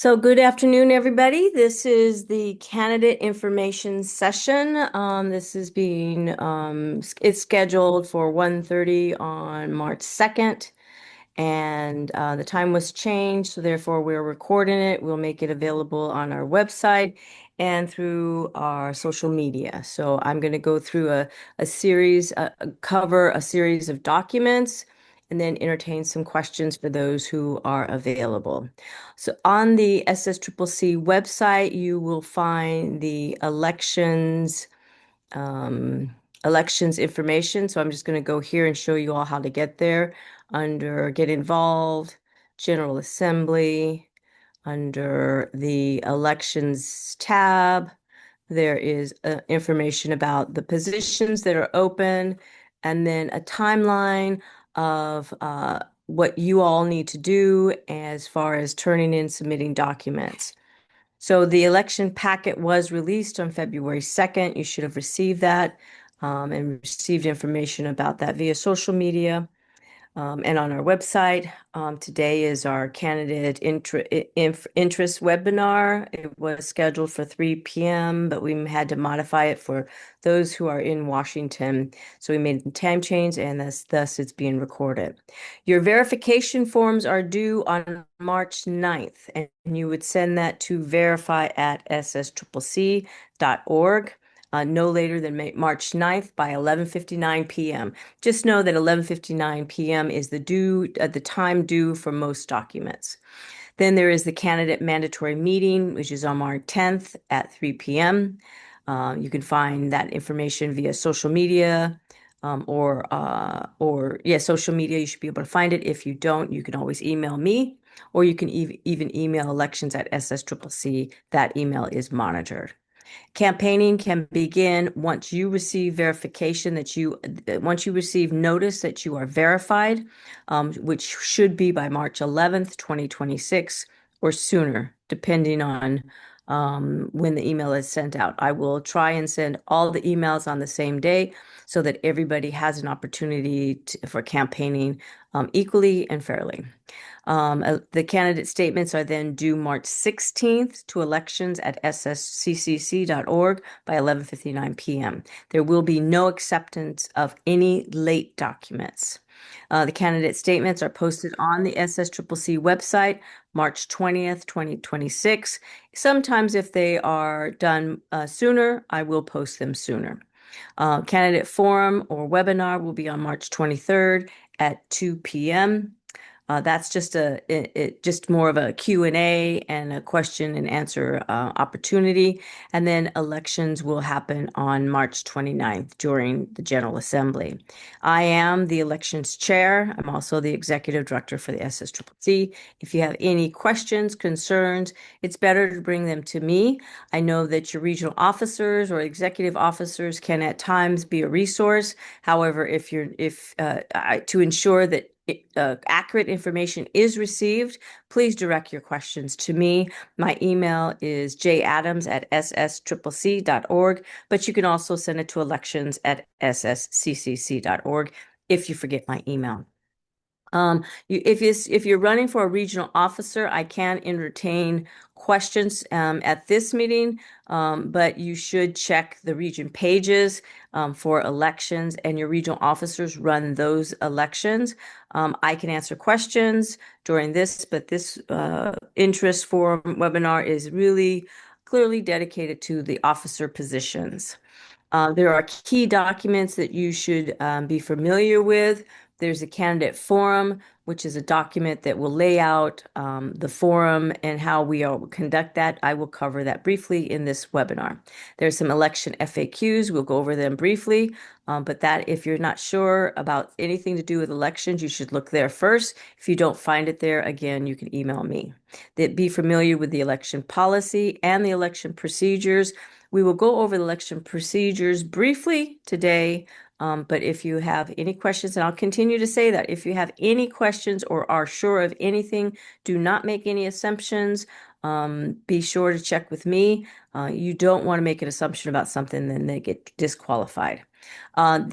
So good afternoon, everybody. This is the candidate information session. This is it's scheduled for 1:30 on March 2nd, and the time was changed, so therefore we're recording it. We'll make it available on our website and through our social media. So I'm going to go through a series, cover a series of documents, and then entertain some questions for those who are available. So on the SSCCC website, you will find the elections information. So I'm just going to go here and show you all how to get there under Get Involved, General Assembly, under the Elections tab. There is information about the positions that are open, and then a timeline of what you all need to do as far as turning in, submitting documents. So the election packet was released on February 2nd. You should have received that and received information about that via social media and on our website. Today is our candidate interest webinar. It was scheduled for 3 p.m., but we had to modify it for those who are in Washington. So we made a time change, and thus it's being recorded. Your verification forms are due on March 9th, and you would send that to verify@ssccc.org. No later than March 9th by 11:59 p.m. Just know that 11:59 p.m. is the time due for most documents. Then there is the candidate mandatory meeting, which is on March 10th at 3 p.m. You can find that information via social media social media. You should be able to find it. If you don't, you can always email me, or you can even email elections@ssccc. That email is monitored. Campaigning can begin once you receive verification once you receive notice that you are verified, which should be by March 11th, 2026, or sooner, depending on when the email is sent out. I will try and send all the emails on the same day so that everybody has an opportunity for campaigning equally and fairly. The candidate statements are then due March 16th to elections@ssccc.org by 11:59 p.m. There will be no acceptance of any late documents. The candidate statements are posted on the SSCCC website March 20th, 2026. Sometimes if they are done sooner, I will post them sooner. Candidate forum or webinar will be on March 23rd at 2 p.m. That's just more of a Q&A and a question and answer opportunity. And then elections will happen on March 29th during the General Assembly. I am the elections chair. I'm also the executive director for the SSCCC. If you have any questions, concerns, it's better to bring them to me. I know that your regional officers or executive officers can at times be a resource. However, to ensure that accurate information is received, please direct your questions to me. My email is jadams@ssccc.org, but you can also send it to elections@ssccc.org if you forget my email. If you're running for a regional officer, I can entertain questions at this meeting, but you should check the region pages for elections, and your regional officers run those elections. I can answer questions during this, but this interest forum webinar is really clearly dedicated to the officer positions. There are key documents that you should be familiar with. There's a candidate forum, which is a document that will lay out the forum and how we will conduct that. I will cover that briefly in this webinar. There's some election FAQs. We'll go over them briefly, but that if you're not sure about anything to do with elections, you should look there first. If you don't find it there, again, you can email me. Be familiar with the election policy and the election procedures. We will go over the election procedures briefly today, but if you have any questions, and I'll continue to say that, if you have any questions or are sure of anything, do not make any assumptions. Be sure to check with me. You don't want to make an assumption about something, then they get disqualified.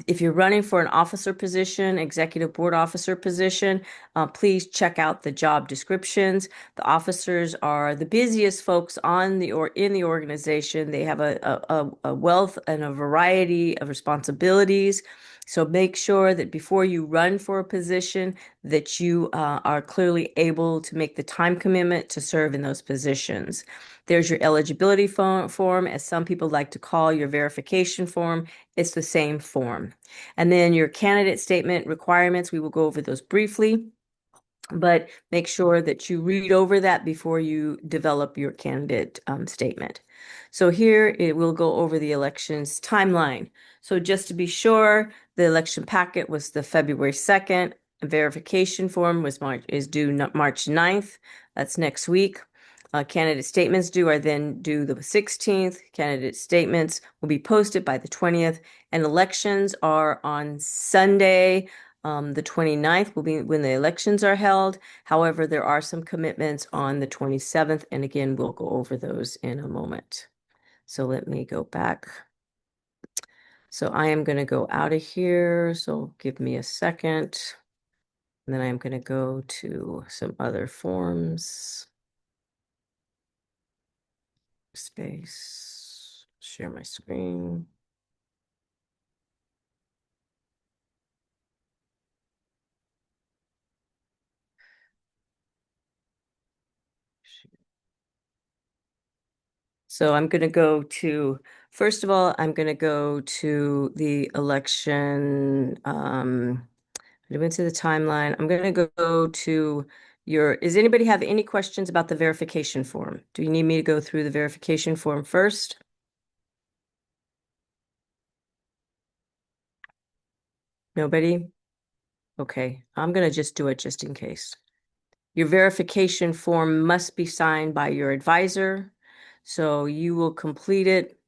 If you're running for an officer position, executive board officer position, please check out the job descriptions. The officers are the busiest folks on the or in the organization. They have a wealth and a variety of responsibilities. So make sure that before you run for a position, that you are clearly able to make the time commitment to serve in those positions. There's your eligibility form, as some people like to call your verification form. It's the same form. And then your candidate statement requirements, we will go over those briefly, but make sure that you read over that before you develop your candidate statement. So here it will go over the elections timeline. So just to be sure, the election packet was the February 2nd. A verification form is due March 9th. That's next week. Candidate statements are then due the 16th. Candidate statements will be posted by the 20th, and elections are on Sunday. The 29th will be when the elections are held. However, there are some commitments on the 27th, and again, we'll go over those in a moment. So let me go back. So I am going to go out of here. So give me a second. And then I'm going to go to some other forms. Space, share my screen. So I'm going to go to, first of all, I'm going to go to the election. I went to the timeline. I'm going to go to does anybody have any questions about the verification form? Do you need me to go through the verification form first? Nobody? Okay, I'm going to just do it just in case. Your verification form must be signed by your advisor. So you will complete it.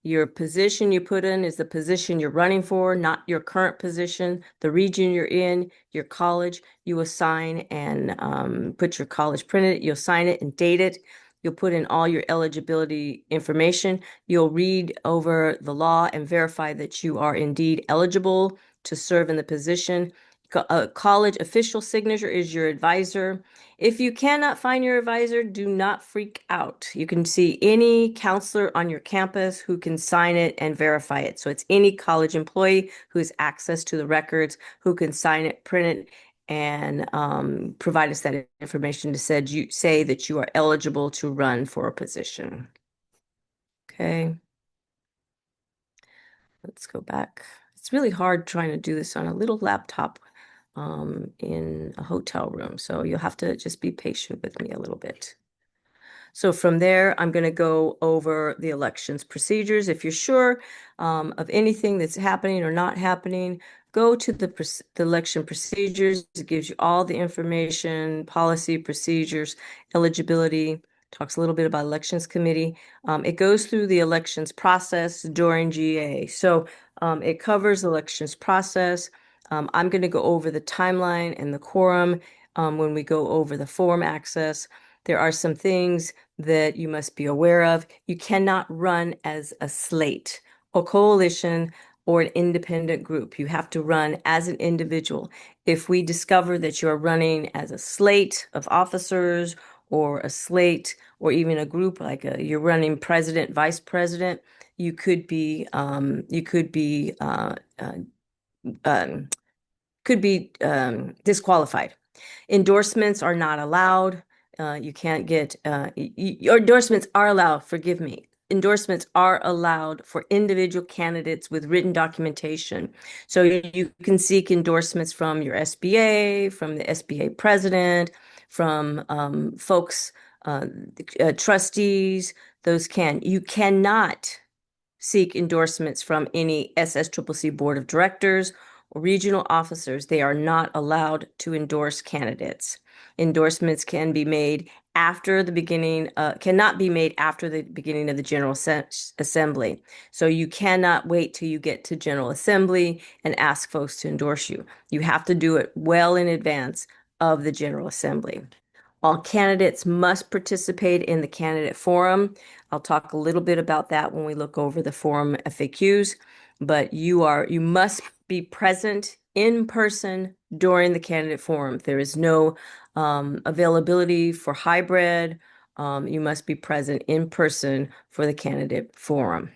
Your position you put in is the position you're running for, not your current position, the region you're in, your college. You will sign and put your college printed. You'll sign it and date it. You'll put in all your eligibility information. You'll read over the law and verify that you are indeed eligible to serve in the position. A college official signature is your advisor. If you cannot find your advisor, do not freak out. You can see any counselor on your campus who can sign it and verify it. So it's any college employee who has access to the records, who can sign it, print it, and provide us that information to say that you are eligible to run for a position. Okay. Let's go back. It's really hard trying to do this on a little laptop in a hotel room. So you'll have to just be patient with me a little bit. So from there, I'm going to go over the elections procedures. If you're sure of anything that's happening or not happening, go to the election procedures. It gives you all the information, policy, procedures, eligibility, talks a little bit about elections committee. It goes through the elections process during GA. So it covers elections process. I'm going to go over the timeline and the quorum when we go over the form access. There are some things that you must be aware of. You cannot run as a slate or coalition or an independent group. You have to run as an individual. If we discover that you're running as a slate of officers or a slate or even a group like you're running president, vice president, you could be disqualified. Endorsements are not allowed. You can't get, your endorsements are allowed, forgive me. Endorsements are allowed for individual candidates with written documentation. So you can seek endorsements from your SBA, from the SBA president, from folks, trustees, those can. You cannot seek endorsements from any SSCCC board of directors or regional officers. They are not allowed to endorse candidates. Endorsements can be made after the beginning, cannot be made after the beginning of the General Assembly. So you cannot wait till you get to General Assembly and ask folks to endorse you. You have to do it well in advance of the General Assembly. All candidates must participate in the candidate forum. I'll talk a little bit about that when we look over the forum FAQs, but you must be present in person during the candidate forum. There is no availability for hybrid. You must be present in person for the candidate forum.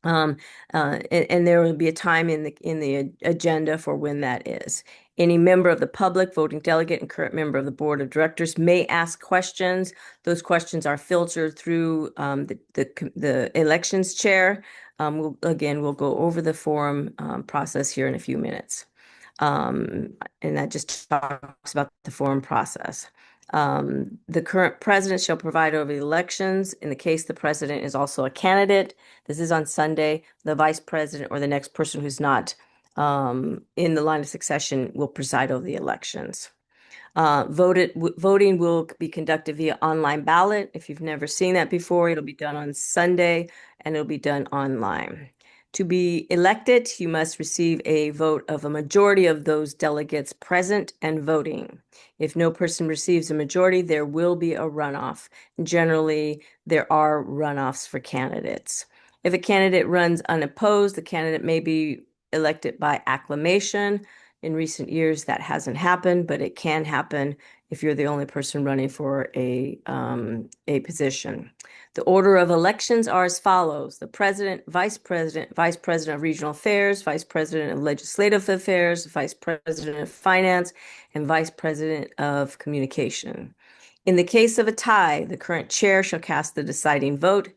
Um, and there will be a time in the agenda for when that is. Any member of the public, voting delegate, and current member of the board of directors may ask questions. Those questions are filtered through the elections chair. We'll go over the forum process here in a few minutes. And that just talks about the forum process. The current president shall preside over the elections. In the case the president is also a candidate, this is on Sunday, the vice president or the next person who's not in the line of succession will preside over the elections. Voting will be conducted via online ballot. If you've never seen that before, it'll be done on Sunday and it'll be done online. To be elected, you must receive a vote of a majority of those delegates present and voting. If no person receives a majority, there will be a runoff. Generally, there are runoffs for candidates. If a candidate runs unopposed, the candidate may be elected by acclamation. In recent years, that hasn't happened, but it can happen if you're the only person running for a position. The order of elections are as follows: the president, vice president of regional affairs, vice president of legislative affairs, vice president of finance, and vice president of communication. In the case of a tie, the current chair shall cast the deciding vote,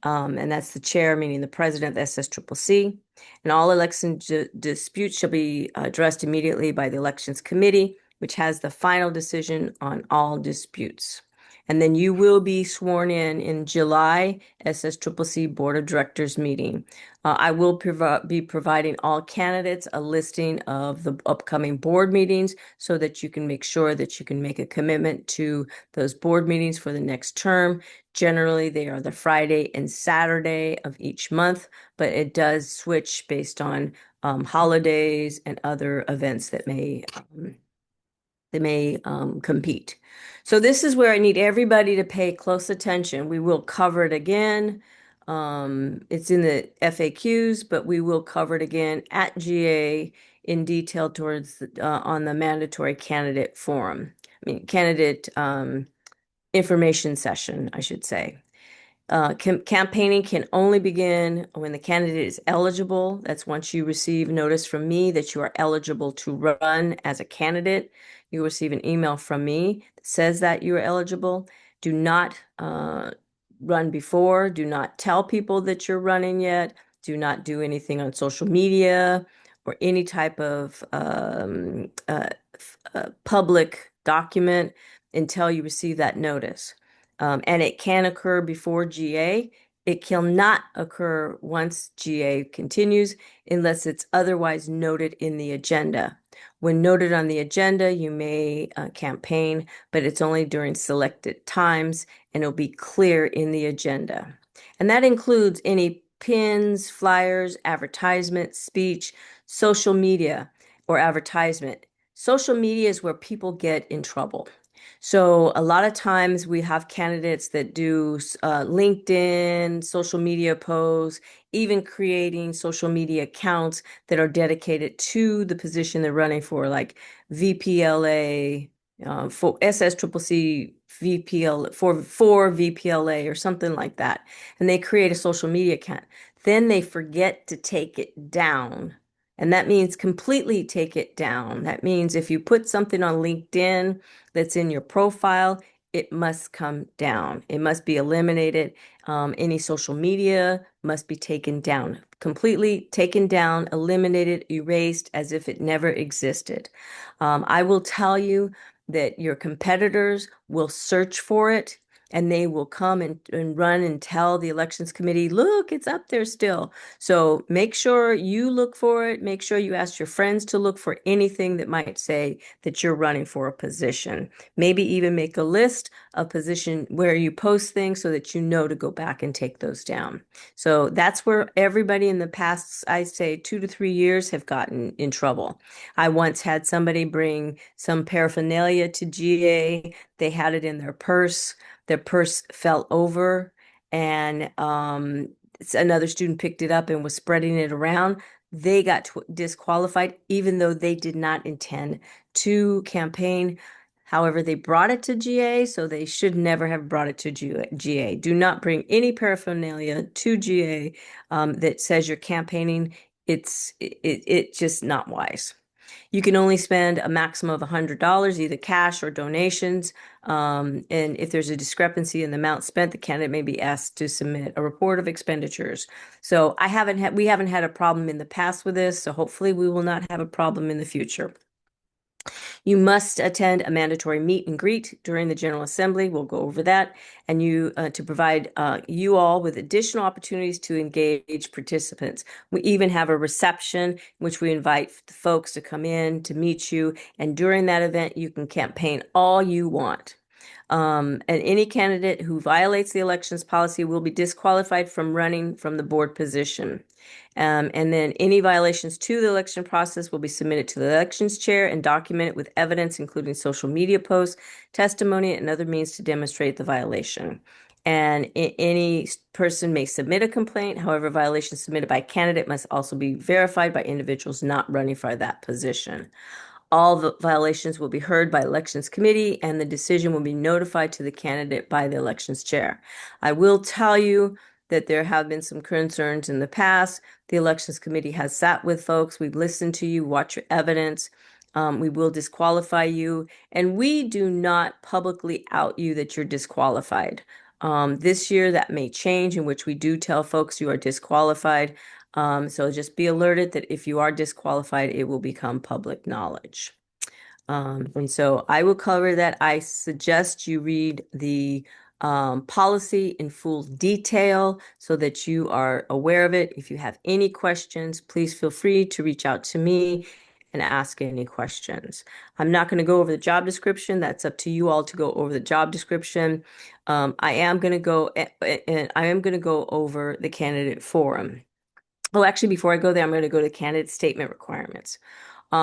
and that's the chair, meaning the president of the SSCCC. And all election disputes shall be addressed immediately by the elections committee, which has the final decision on all disputes. And then you will be sworn in July SSCCC Board of Directors meeting. I will be providing all candidates a listing of the upcoming board meetings so that you can make sure that you can make a commitment to those board meetings for the next term. Generally, they are the Friday and Saturday of each month, but it does switch based on holidays and other events that may compete. So this is where I need everybody to pay close attention. We will cover it again. It's in the FAQs, but we will cover it again at GA in detail towards on the mandatory candidate forum. Candidate information session, I should say. Campaigning can only begin when the candidate is eligible. That's once you receive notice from me that you are eligible to run as a candidate. You receive an email from me that says that you are eligible. Do not run before. Do not tell people that you're running yet. Do not do anything on social media or any type of public document until you receive that notice. And it can occur before GA. It cannot occur once GA continues unless it's otherwise noted in the agenda. When noted on the agenda, you may campaign, but it's only during selected times and it'll be clear in the agenda. And that includes any pins, flyers, advertisement, speech, social media, or advertisement. Social media is where people get in trouble. So a lot of times we have candidates that do LinkedIn, social media posts, even creating social media accounts that are dedicated to the position they're running for, like VPLA, for SSCCC VPL for VPLA or something like that. And they create a social media account. Then they forget to take it down. And that means completely take it down. That means if you put something on LinkedIn that's in your profile, it must come down. It must be eliminated. Any social media must be taken down, completely taken down, eliminated, erased as if it never existed. I will tell you that your competitors will search for it and they will come and run and tell the elections committee, look, it's up there still. So make sure you look for it. Make sure you ask your friends to look for anything that might say that you're running for a position. Maybe even make a list of position where you post things so that you know to go back and take those down. So that's where everybody in the past, I say 2 to 3 years, have gotten in trouble. I once had somebody bring some paraphernalia to GA. They had it in their purse. Their purse fell over, and another student picked it up and was spreading it around. They got disqualified, even though they did not intend to campaign. However, they brought it to GA, so they should never have brought it to GA. Do not bring any paraphernalia to GA that says you're campaigning. It's just not wise. You can only spend a maximum of $100, either cash or donations. And if there's a discrepancy in the amount spent, the candidate may be asked to submit a report of expenditures. So we haven't had a problem in the past with this, so hopefully we will not have a problem in the future. You must attend a mandatory meet and greet during the General Assembly. We'll go over that. And to provide you all with additional opportunities to engage participants. We even have a reception in which we invite the folks to come in to meet you. And during that event, you can campaign all you want. And any candidate who violates the elections policy will be disqualified from running from the board position. And then any violations to the election process will be submitted to the elections chair and documented with evidence, including social media posts, testimony, and other means to demonstrate the violation. And any person may submit a complaint. However, violations submitted by a candidate must also be verified by individuals not running for that position. All the violations will be heard by elections committee, and the decision will be notified to the candidate by the elections chair. I will tell you that there have been some concerns in the past. The elections committee has sat with folks. We've listened to you, watch your evidence. We will disqualify you, and we do not publicly out you that you're disqualified. This year, that may change, in which we do tell folks you are disqualified. So just be alerted that if you are disqualified, it will become public knowledge. And so I will cover that. I suggest you read the policy in full detail so that you are aware of it. If you have any questions, please feel free to reach out to me and ask any questions. I'm not going to go over the job description. That's up to you all to go over the job description. I am going to go over the candidate forum. Oh, actually, before I go there, I'm going to go to candidate statement requirements.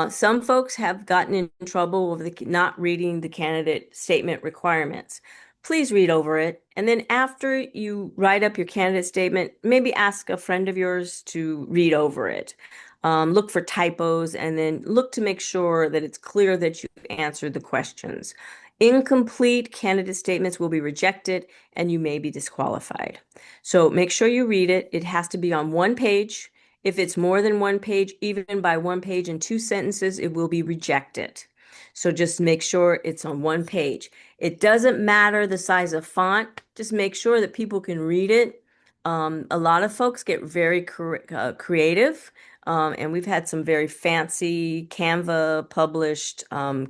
Some folks have gotten in trouble over not reading the candidate statement requirements. Please read over it. And then after you write up your candidate statement, maybe ask a friend of yours to read over it. Look for typos, and then look to make sure that it's clear that you've answered the questions. Incomplete candidate statements will be rejected and you may be disqualified. So make sure you read it. It has to be on one page. If it's more than one page, even by one page and 2 sentences, it will be rejected. So just make sure it's on one page. It doesn't matter the size of font. Just make sure that people can read it. A lot of folks get very creative. And we've had some very fancy Canva published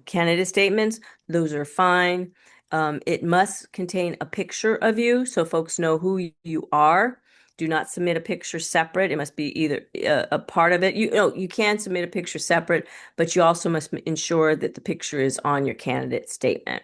candidate statements. Those are fine. It must contain a picture of you so folks know who you are. Do not submit a picture separate. It must be either a part of it. You can submit a picture separate, but you also must ensure that the picture is on your candidate statement.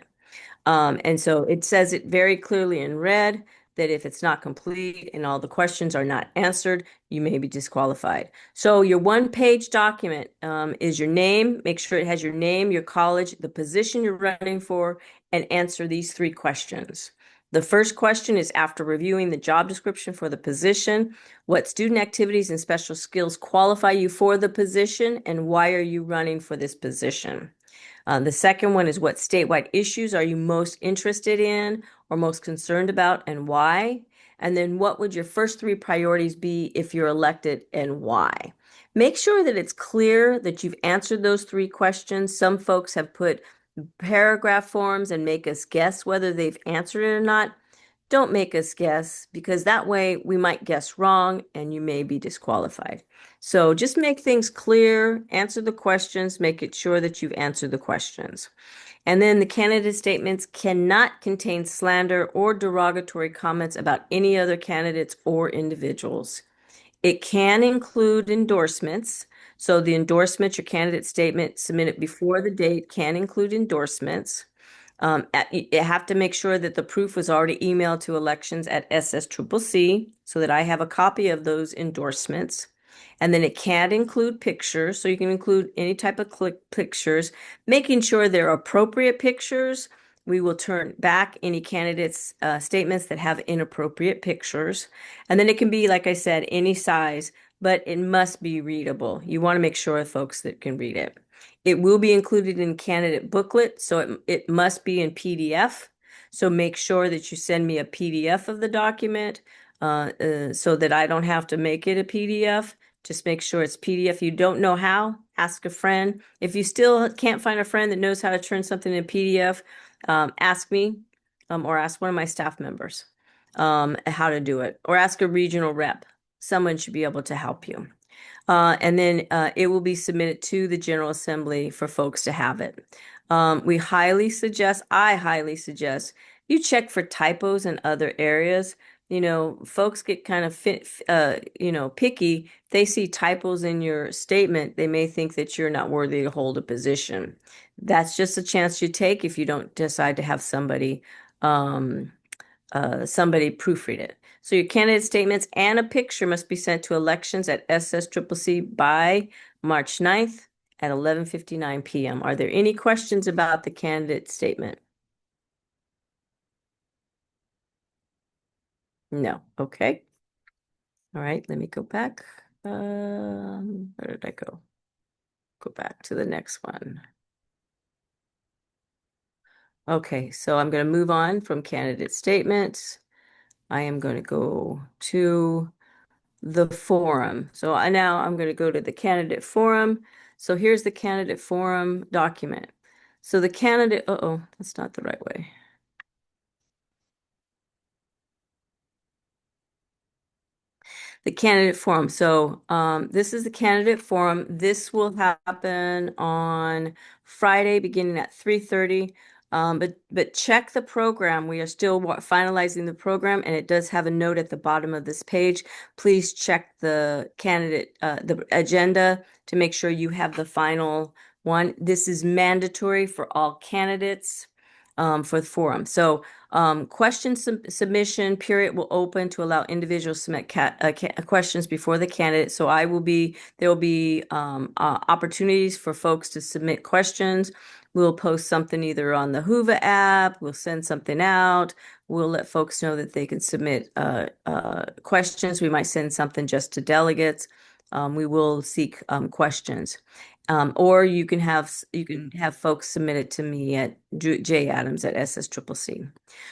And so it says it very clearly in red that if it's not complete and all the questions are not answered, you may be disqualified. So your one-page document is your name. Make sure it has your name, your college, the position you're running for, and answer these 3 questions. The first question is, after reviewing the job description for the position, what student activities and special skills qualify you for the position, and why are you running for this position? The second one is, what statewide issues are you most interested in or most concerned about, and why? And then what would your first 3 priorities be if you're elected, and why? Make sure that it's clear that you've answered those 3 questions. Some folks have put paragraph forms and make us guess whether they've answered it or not. Don't make us guess, because that way we might guess wrong and you may be disqualified. So just make things clear, answer the questions, make it sure that you've answered the questions. And then the candidate statements cannot contain slander or derogatory comments about any other candidates or individuals. It can include endorsements. So the endorsement, your candidate statement submitted before the date can include endorsements. You have to make sure that the proof was already emailed to elections at SSCCC so that I have a copy of those endorsements. And then it can include pictures, so you can include any type of click pictures, making sure they're appropriate pictures. We will turn back any candidates' statements that have inappropriate pictures. And then it can be, like I said, any size, but it must be readable. You want to make sure folks that can read it. It will be included in candidate booklet, so it must be in PDF. So make sure that you send me a PDF of the document so that I don't have to make it a PDF. Just make sure it's PDF. You don't know how, ask a friend. If you still can't find a friend that knows how to turn something in PDF, ask me or ask one of my staff members how to do it, or ask a regional rep. Someone should be able to help you. And then it will be submitted to the General Assembly for folks to have it. I highly suggest you check for typos in other areas. You know, folks get kind of picky. If they see typos in your statement, they may think that you're not worthy to hold a position. That's just a chance you take if you don't decide to have um, somebody proofread it. So your candidate statements and a picture must be sent to elections at SSCCC by March 9th at 11:59 p.m. Are there any questions about the candidate statement? No. Okay. All right, let me go back. Where did I go? Go back to the next one. Okay, so I'm going to move on from candidate statements. I am going to go to the forum. So I'm going to go to the candidate forum. So here's the candidate forum document. So the candidate, that's not the right way. The candidate forum. So this is the candidate forum. This will happen on Friday, beginning at 3:30. But check the program. We are still finalizing the program, and it does have a note at the bottom of this page. Please check the the agenda to make sure you have the final one. This is mandatory for all candidates for the forum. So question submission period will open to allow individuals to submit questions before the candidate. So there will be opportunities for folks to submit questions. We'll post something either on the Whova app, we'll send something out, we'll let folks know that they can submit questions. We might send something just to delegates. We will seek questions. Or you can have folks submit it to me at Adams at SSCCC.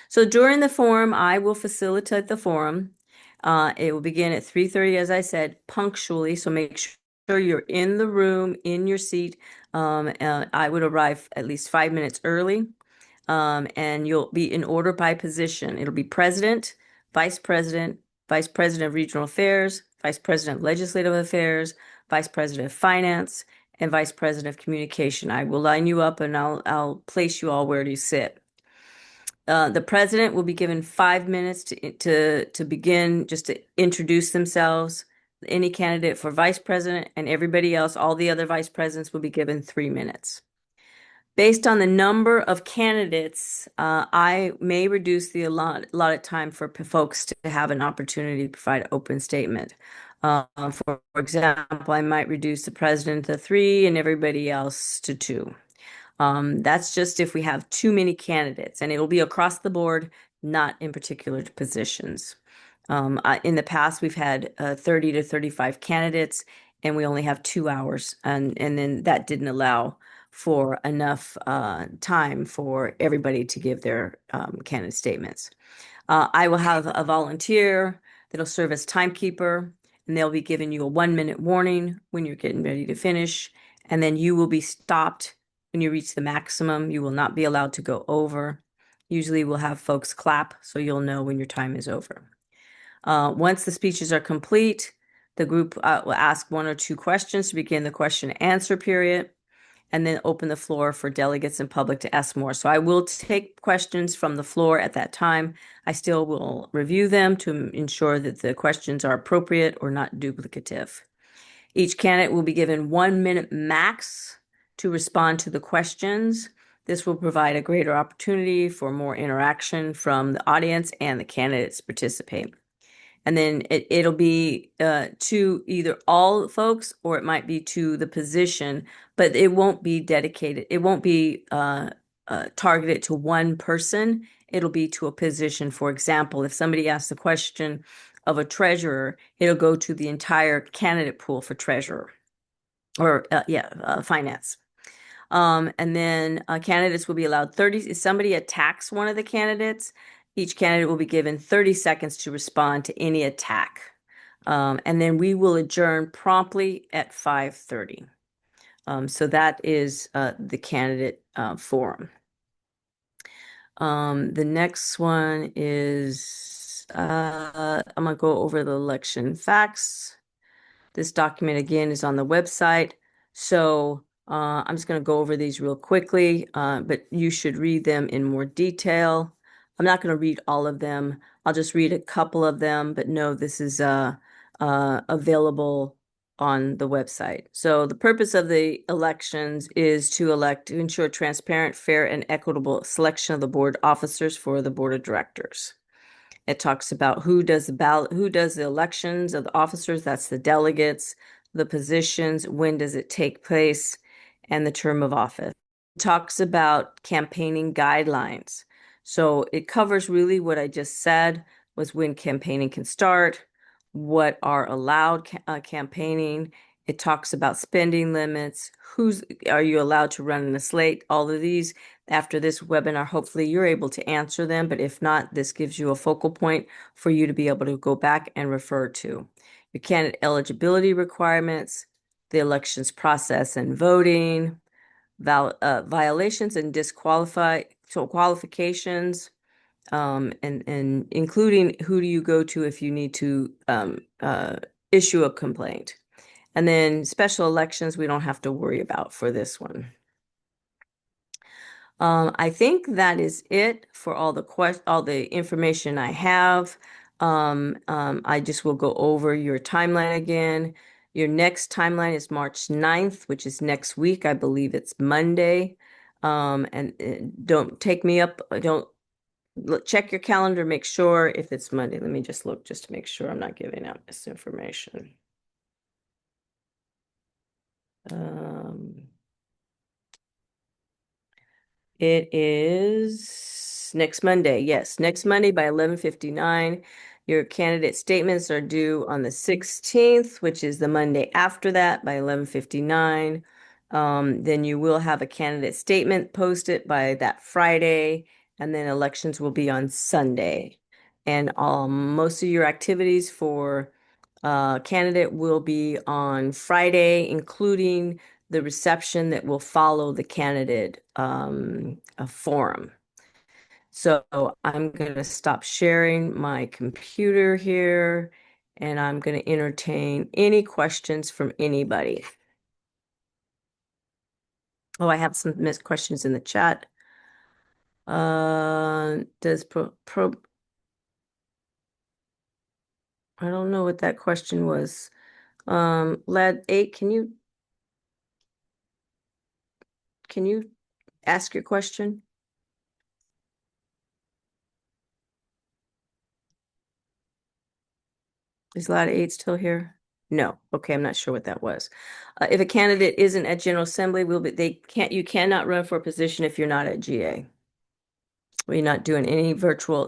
So during the forum, I will facilitate the forum. It will begin at 3:30, as I said, punctually. So make sure you're in the room, in your seat. I would arrive at least 5 minutes early. And you'll be in order by position. It'll be president, vice president, vice president of regional affairs, vice president of legislative affairs, vice president of finance, and vice president of communication. I will line you up and I'll place you all where you sit. The president will be given 5 minutes to begin, just to introduce themselves. Any candidate for vice president and everybody else, all the other vice presidents, will be given 3 minutes. Based on the number of candidates, I may reduce the allotted time for folks to have an opportunity to provide an open statement. For example, I might reduce the president to 3 and everybody else to 2. That's just if we have too many candidates, and it will be across the board, not in particular positions. In the past, we've had 30 to 35 candidates, and we only have 2 hours, and then that didn't allow for enough time for everybody to give their candidate statements. I will have a volunteer that'll serve as timekeeper, and they'll be giving you a 1-minute warning when you're getting ready to finish, and then you will be stopped when you reach the maximum. You will not be allowed to go over. Usually we'll have folks clap so you'll know when your time is over. Once the speeches are complete, the group will ask 1 or 2 questions to begin the question and answer period. and then open the floor for delegates and public to ask more. So I will take questions from the floor at that time. I still will review them to ensure that the questions are appropriate or not duplicative. Each candidate will be given 1 minute max to respond to the questions. This will provide a greater opportunity for more interaction from the audience and the candidates participate. And then it'll be to either all folks or it might be to the position, but it won't be dedicated. It won't be targeted to one person. It'll be to a position. For example, if somebody asks the question of a treasurer, it'll go to the entire candidate pool for treasurer or finance. And then candidates will be allowed 30. If somebody attacks one of the candidates, each candidate will be given 30 seconds to respond to any attack. And then we will adjourn promptly at 5:30. So that is the candidate forum. The next one is I'm going to go over the election facts. This document again is on the website. So I'm just going to go over these real quickly, but you should read them in more detail. I'm not going to read all of them. I'll just read a couple of them, but no, this is available on the website. So the purpose of the elections is to ensure transparent, fair, and equitable selection of the board officers for the board of directors. It talks about who does the elections of the officers, that's the delegates, the positions, when does it take place, and the term of office. It talks about campaigning guidelines. So it covers really what I just said, was when campaigning can start, what are allowed campaigning. It talks about spending limits, are you allowed to run in a slate, all of these. After this webinar, hopefully you're able to answer them, but if not, this gives you a focal point for you to be able to go back and refer to. Your candidate eligibility requirements, the elections process and voting, violations and qualifications, and including who do you go to if you need to issue a complaint. And then special elections, we don't have to worry about for this one. I think that is it for all the information I have. I just will go over your timeline again. Your next timeline is March 9th, which is next week. I believe it's Monday. And don't take me up. Don't check your calendar. Make sure if it's Monday. Let me just look just to make sure I'm not giving out misinformation. It is next Monday. Yes, next Monday by 11:59. Your candidate statements are due on the 16th, which is the Monday after that by 11:59. Then you will have a candidate statement posted by that Friday, and then elections will be on Sunday. And most of your activities for candidate will be on Friday, including the reception that will follow the candidate forum. So I'm going to stop sharing my computer here and I'm going to entertain any questions from anybody. Oh, I have some missed questions in the chat. Does I don't know what that question was. Lad 8, can you ask your question? Is Lad 8 still here? No. Okay, I'm not sure what that was. If a candidate isn't at General Assembly, you cannot run for a position if you're not at GA. We're not doing any virtual.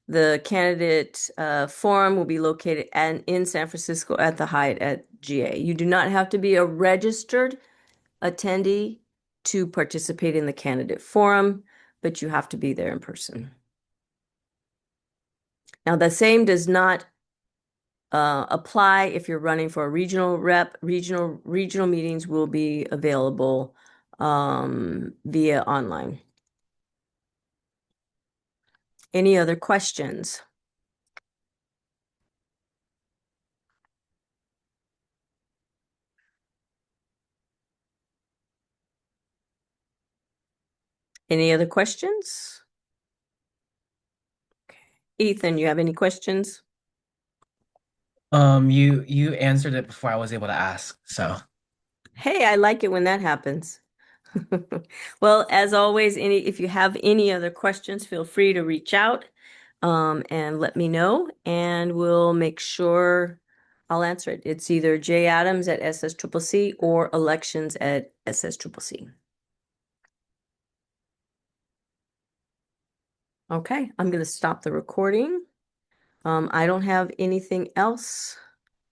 The candidate forum will be located in San Francisco at the Hyatt at GA. You do not have to be a registered attendee to participate in the candidate forum, but you have to be there in person. Now, the same does not apply if you're running for a regional rep. Regional meetings will be available via online. Any other questions? Any other questions? Ethan, you have any questions? You answered it before I was able to ask, so Hey, I like it when that happens. Well, as always, if you have any other questions, feel free to reach out and let me know, and we'll make sure I'll answer it. It's either jadams@ssCCC or elections@ssCCC. Okay, I'm going to stop the recording. I don't have anything else.